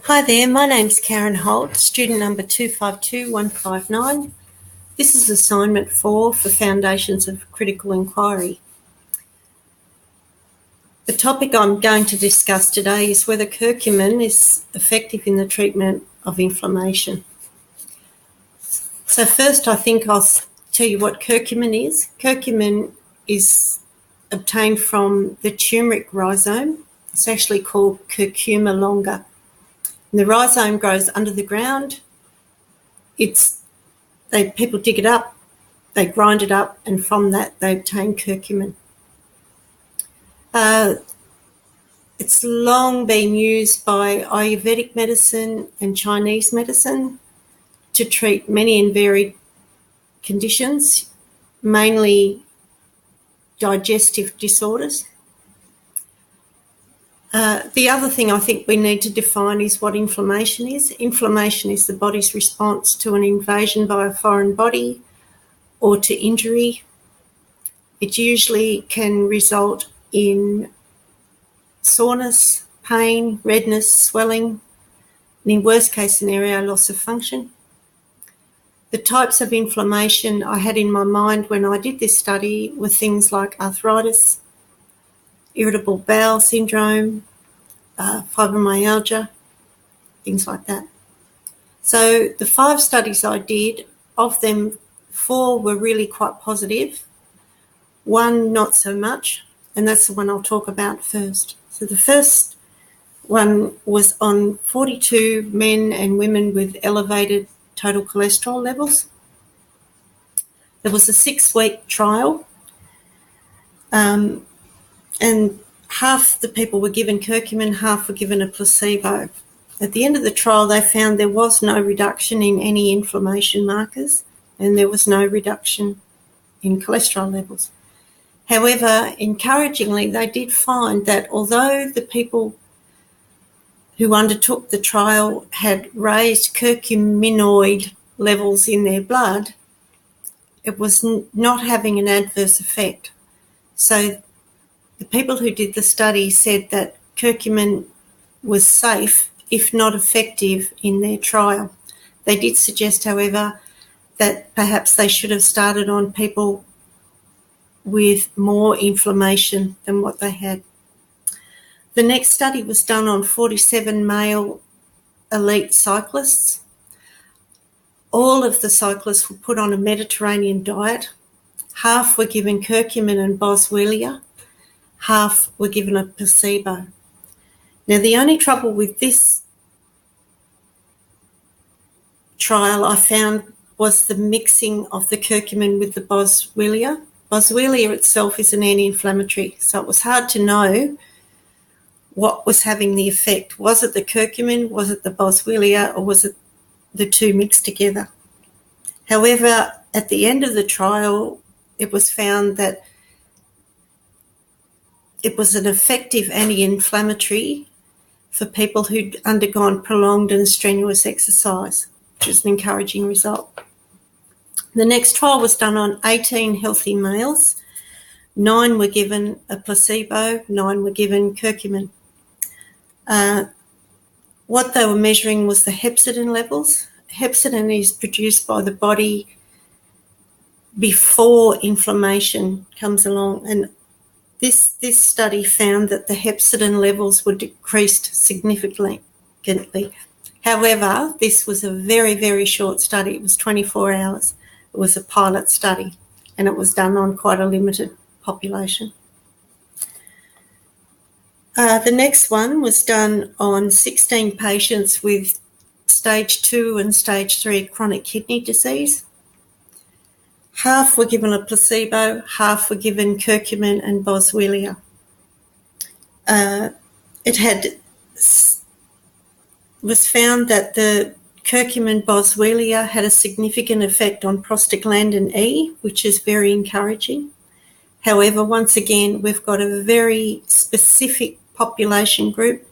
Hi there, my name's Karen Holt, student number 252159. This is assignment 4 for Foundations of Critical Inquiry. The topic I'm going to discuss today is whether curcumin is effective in the treatment of inflammation. So first I think I'll tell you what curcumin is. Curcumin is obtained from the turmeric rhizome. It's actually called curcuma longa. And the rhizome grows under the ground. People dig it up, they grind it up, and from that they obtain curcumin. It's long been used by Ayurvedic medicine and Chinese medicine to treat many and varied conditions, mainly digestive disorders. The other thing I think we need to define is what inflammation is. Inflammation is the body's response to an invasion by a foreign body or to injury. It usually can result in soreness, pain, redness, swelling, and in worst case scenario, loss of function. The types of inflammation I had in my mind when I did this study were things like arthritis, irritable bowel syndrome, fibromyalgia, things like that. So the 5 studies I did, of them 4 were really quite positive, 1 not so much, and that's the one I'll talk about first. So the first one was on 42 men and women with elevated total cholesterol levels. There was a 6-week trial, and half the people were given curcumin, half were given a placebo. At the end of the trial, they found there was no reduction in any inflammation markers and there was no reduction in cholesterol levels. However, encouragingly, they did find that although the people who undertook the trial had raised curcuminoid levels in their blood, it was not having an adverse effect. So the people who did the study said that curcumin was safe, if not effective, in their trial. They did suggest, however, that perhaps they should have started on people with more inflammation than what they had. The next study was done on 47 male elite cyclists. All of the cyclists were put on a Mediterranean diet. Half were given curcumin and boswellia. Half were given a placebo. Now, the only trouble with this trial I found was the mixing of the curcumin with the boswellia. Boswellia itself is an anti-inflammatory, so it was hard to know what was having the effect. Was it the curcumin, was it the boswellia, or was it the two mixed together? However, at the end of the trial, it was found that it was an effective anti-inflammatory for people who'd undergone prolonged and strenuous exercise, which is an encouraging result. The next trial was done on 18 healthy males. 9 were given a placebo, 9 were given curcumin. What they were measuring was the hepcidin levels. Hepcidin is produced by the body before inflammation comes along, and this study found that the hepcidin levels were decreased significantly. However, this was a very, very short study. It was 24 hours. It was a pilot study, and it was done on quite a limited population. The next one was done on 16 patients with stage 2 and stage 3 chronic kidney disease. Half were given a placebo, half were given curcumin and boswellia. It was found that the curcumin boswellia had a significant effect on prostaglandin E, which is very encouraging. However, once again, we've got a very specific population group